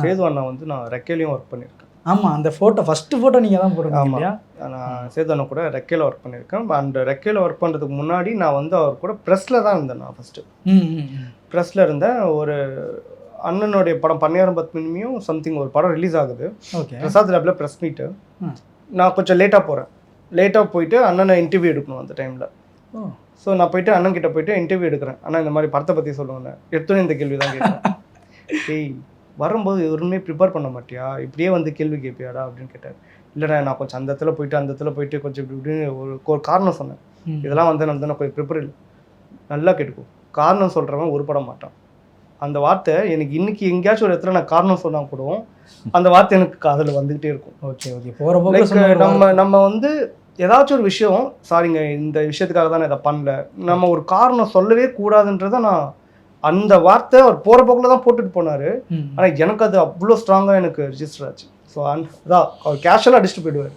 சேது அண்ணா வந்து நான் ரெக்கையிலையும் ஒர்க் பண்ணியிருக்கேன். ஆமாம், அந்த ஃபஸ்ட்டு ஃபோட்டோ நீங்கள் தான் போட்டுருக்கீங்க இல்லையா? நான் சேது அண்ணா கூட ரெக்கையில் ஒர்க் பண்ணியிருக்கேன். அந்த ரெக்கையில் ஒர்க் பண்ணுறதுக்கு முன்னாடி நான் வந்து அவர் கூட ப்ரெஸ்ஸில் தான் இருந்தேன். நான் ஃபஸ்ட்டு ப்ரெஸ்ஸில் இருந்தேன். ஒரு அண்ணனுடைய படம் பன்னியாரம் பத்மினியும் சம்திங் ஒரு படம் ரிலீஸ் ஆகுது. ஓகே. பிரசாத் லேபில் ப்ரெஸ் மீட்டு. நான் கொஞ்சம் லேட்டாக போகிறேன். லேட்டாக போயிட்டு அண்ணனை இன்டர்வியூ எடுக்கணும் அந்த டைமில். ஸோ நான் போயிட்டு அண்ணன் கிட்டே போயிட்டு இன்டர்வியூ எடுக்கிறேன். அண்ணா இந்த மாதிரி படத்தை பற்றி சொல்லுவேன். எடுத்தோன்னே இந்த கேள்வி தான் கேட்டேன். டேய் வரும்போது எதுவுமே ப்ரிப்பேர் பண்ண மாட்டியா, இப்படியே வந்து கேள்வி கேட்பியாடா அப்படின்னு கேட்டார். இல்லைண்ணா நான் கொஞ்சம் அந்த இடத்துல போயிட்டு கொஞ்சம் இப்படி இப்படின்னு ஒரு காரணம் சொன்னேன். இதெல்லாம் வந்து நான் கொஞ்சம் ப்ரிப்பேர் இல்லை. நல்லா கேட்டுக்கோ, காரணம் சொல்கிறவன் உருப்பட மாட்டான். அந்த வார்த்தை எனக்கு இன்னைக்கு எங்கேயாச்சும் ஒரு இடத்துல நான் காரணம் சொன்னால் கூட அந்த வார்த்தை எனக்கு காதில் வந்துக்கிட்டே இருக்கும். Okay okay. போகிற நம்ம வந்து ஏதாச்சும் ஒரு விஷயம், சாரிங்க இந்த விஷயத்துக்காக தான் நான் இதை பண்ணல, நம்ம ஒரு காரணம் சொல்லவே கூடாதுன்றதை நான் அந்த வார்த்தை அவர் போகிற போக்கில் தான் போட்டுட்டு போனார். ஆனால் எனக்கு அது அவ்வளோ ஸ்ட்ராங்காக எனக்கு ரிஜிஸ்டர் ஆச்சு. ஸோ அதான் அவர் கேஷுவலாக அடிச்சுட்டு போயிடுவார்.